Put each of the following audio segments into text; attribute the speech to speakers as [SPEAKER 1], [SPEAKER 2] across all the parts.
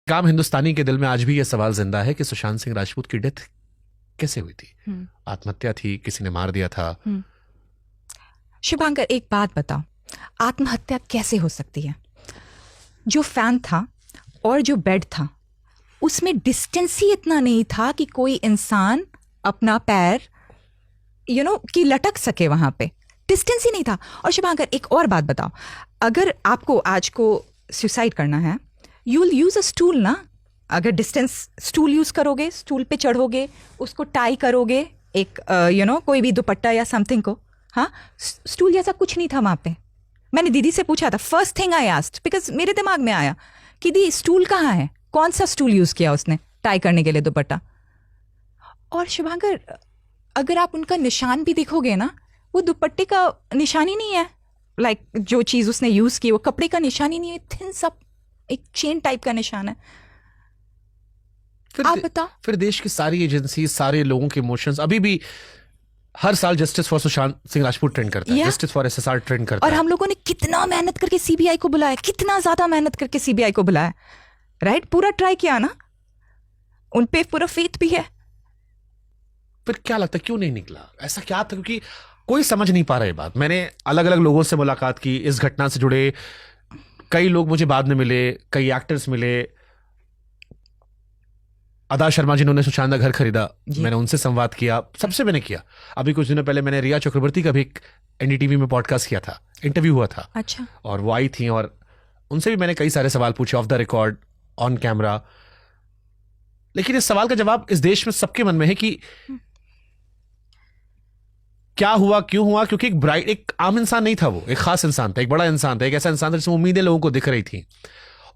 [SPEAKER 1] काम हिंदुस्तानी के दिल में आज भी यह सवाल जिंदा है कि सुशांत सिंह राजपूत की डेथ कैसे हुई थी? आत्महत्या थी, किसी ने मार दिया था?
[SPEAKER 2] शुभांकर, एक बात बताओ, आत्महत्या कैसे हो सकती है? जो फैन था और जो बेड था उसमें डिस्टेंस ही इतना नहीं था कि कोई इंसान अपना पैर कि लटक सके, वहां पे डिस्टेंस ही नहीं था। और शुभांकर, एक और बात बताओ, अगर आपको आज को सुसाइड करना है, you will use a stool ना? अगर डिस्टेंस, स्टूल यूज करोगे, स्टूल पे चढ़ोगे, उसको टाई करोगे, एक कोई भी दुपट्टा या समथिंग को। हाँ, स्टूल जैसा कुछ नहीं था वहां पे। मैंने दीदी से पूछा था, first thing I asked, because मेरे दिमाग में आया कि दी स्टूल कहाँ है, कौन सा स्टूल यूज किया उसने टाई करने के लिए दुपट्टा। और शुभांकर, अगर आप उनका निशान भी देखोगे ना, वो दुपट्टे का निशान ही नहीं है। लाइक जो चीज उसने यूज की वो कपड़े का निशान ही नहीं है, थिन सब एक चेन टाइप का निशान है। आप बताओ।
[SPEAKER 1] फिर देश की सारी एजेंसी, सारे लोगों के इमोशंस, अभी भी हर साल justice for Sushant Singh Rajput trend करता है, जस्टिस फॉर एसएसआर ट्रेंड करता है।
[SPEAKER 2] और हम लोगों ने कितना मेहनत करके सीबीआई को बुलाया, कितना ज्यादा मेहनत करके सीबीआई को बुलाया, राइट? पूरा ट्राई किया ना, उन पे पूरा फेथ भी है।
[SPEAKER 1] फिर क्या लगता है क्यों नहीं निकला? ऐसा क्या था? क्योंकि कोई समझ नहीं पा रहा है बात। मैंने अलग अलग लोगों से मुलाकात की, इस घटना से जुड़े कई लोग मुझे बाद में मिले, कई एक्टर्स मिले। अदा शर्मा जिन्होंने सुशांत का घर खरीदा, मैंने उनसे संवाद किया, सबसे मैंने किया। अभी कुछ दिनों पहले मैंने रिया चक्रवर्ती का भी एक एनडीटीवी में पॉडकास्ट किया था, इंटरव्यू हुआ था।
[SPEAKER 2] अच्छा।
[SPEAKER 1] और वो आई थी और उनसे भी मैंने कई सारे सवाल पूछे, of the record, on camera. लेकिन इस सवाल का जवाब इस देश में सबके मन में है कि क्या हुआ, क्यों हुआ? क्योंकि एक आम इंसान नहीं था, वो एक खास इंसान था, एक बड़ा इंसान था, एक ऐसा इंसान था जिसमें उम्मीदें लोगों को दिख रही थी।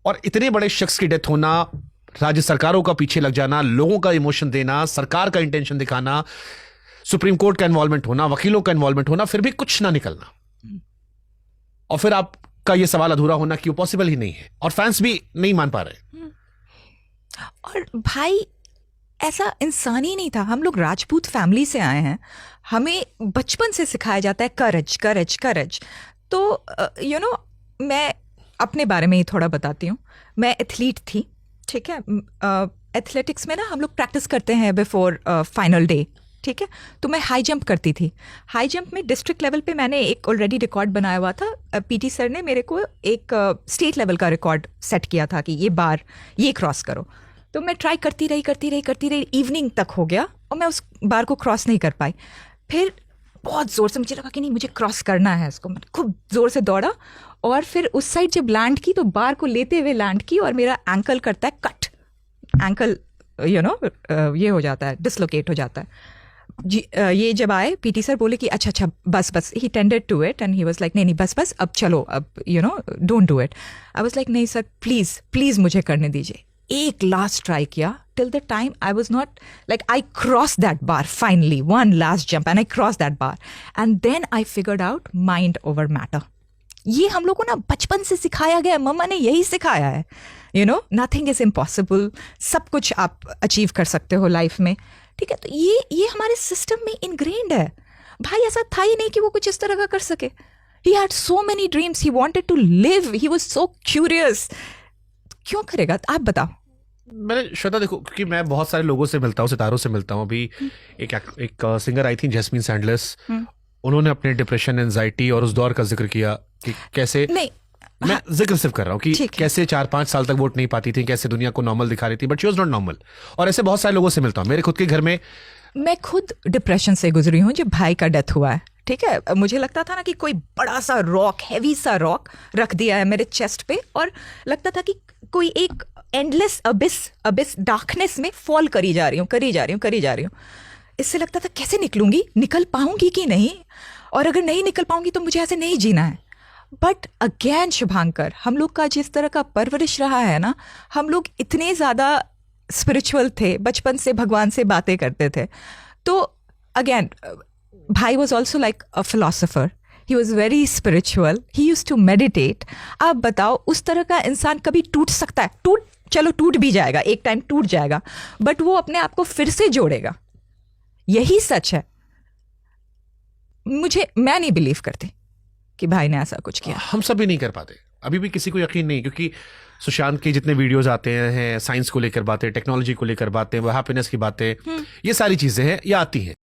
[SPEAKER 1] और इतने बड़े शख्स की डेथ होना, राज्य सरकारों का पीछे लग जाना, लोगों का इमोशन देना, सरकार का इंटेंशन दिखाना, सुप्रीम कोर्ट का इन्वॉल्वमेंट होना, वकीलों का इन्वॉल्वमेंट होना, फिर भी कुछ ना निकलना, और फिर आपका यह सवाल अधूरा होना कि वो पॉसिबल ही नहीं है, और फैंस भी नहीं मान पा रहे।
[SPEAKER 2] और भाई, ऐसा इंसान ही नहीं था। हम लोग राजपूत फैमिली से आए हैं, हमें बचपन से सिखाया जाता है करेज करेज करेज। तो मैं अपने बारे में ही थोड़ा बताती हूँ। मैं एथलीट थी, ठीक है? एथलेटिक्स में ना हम लोग प्रैक्टिस करते हैं बिफोर फाइनल डे, ठीक है? तो मैं हाई जंप करती थी। हाई जंप में डिस्ट्रिक्ट लेवल पे मैंने एक ऑलरेडी रिकॉर्ड बनाया हुआ था। पीटी सर ने मेरे को एक स्टेट लेवल का रिकॉर्ड सेट किया था कि ये बार ये क्रॉस करो। तो मैं ट्राई करती रही, इवनिंग तक हो गया और मैं उस बार को क्रॉस नहीं कर पाई। फिर बहुत ज़ोर से मुझे लगा कि नहीं, मुझे क्रॉस करना है इसको। मैं खूब ज़ोर से दौड़ा और फिर उस साइड जब लैंड की तो बार को लेते हुए लैंड की और मेरा एंकल करता है कट। एंकल ये हो जाता है, डिसलोकेट हो जाता है जी। ये जब आए पीटी सर बोले कि अच्छा बस he tended to it and he was like नहीं बस अब चलो, अब don't do it. I was like नहीं सर, प्लीज़ मुझे करने दीजिए। एक लास्ट ट्राई किया, till the time I was not like, I crossed that bar finally, one last jump and I crossed that bar and then I figured out mind over matter. ये हम लोगों को ना बचपन से सिखाया गया है, मम्मा ने यही सिखाया है, nothing is impossible, सब कुछ आप अचीव कर सकते हो लाइफ में, ठीक है? तो ये हमारे सिस्टम में इनग्रेन्ड है। भाई ऐसा था ही नहीं कि वो कुछ इस तरह का कर सके। He had so many dreams, he wanted to live, he was so curious. क्यों करेगा? आप बताओ।
[SPEAKER 1] मैंने श्वेता, देखो, क्योंकि मैं बहुत सारे लोगों से मिलता हूँ, सितारों से मिलता हूँ। अभी एक सिंगर आई थी जैस्मीन सैंडलर्स, उन्होंने अपने डिप्रेशन, एंजाइटी और उस दौर का जिक्र किया कि कैसे, मैं जिक्र सिर्फ कर रहा हूँ कि कैसे 4-5 साल तक वोट नहीं पाती थी, कैसे दुनिया को नॉर्मल दिखा रही थी, but she was not normal. और ऐसे बहुत सारे लोगों से मिलता हूँ। मेरे खुद के घर में,
[SPEAKER 2] मैं खुद डिप्रेशन से गुजरी हूँ जब भाई का डेथ हुआ है, ठीक है? मुझे लगता था ना कि कोई बड़ा सा रॉक, हैवी सा रॉक रख दिया है मेरे चेस्ट पे, और लगता था कि कोई एक एंडलेस अबिस डार्कनेस में फॉल करी जा रही हूँ। इससे लगता था कैसे निकल पाऊंगी कि नहीं, और अगर नहीं निकल पाऊंगी तो मुझे ऐसे नहीं जीना है। बट अगेन शुभांकर, हम लोग का जिस तरह का परवरिश रहा है ना, हम लोग इतने ज़्यादा स्पिरिचुअल थे, बचपन से भगवान से बातें करते थे। तो अगेन भाई was also like a philosopher, he was very spiritual, he used to meditate. आप बताओ, उस तरह का इंसान कभी टूट सकता है? चलो टूट भी जाएगा, एक टाइम टूट जाएगा, बट वो अपने आप को फिर से जोड़ेगा। यही सच है। मैं नहीं बिलीव करती कि भाई ने ऐसा कुछ किया।
[SPEAKER 1] हम सब भी नहीं कर पाते, अभी भी किसी को यकीन नहीं, क्योंकि सुशांत के जितने वीडियोस आते हैं साइंस को लेकर बातें, टेक्नोलॉजी को लेकर बातें, हैप्पीनेस की बातें, ये सारी चीजें हैं, ये आती हैं।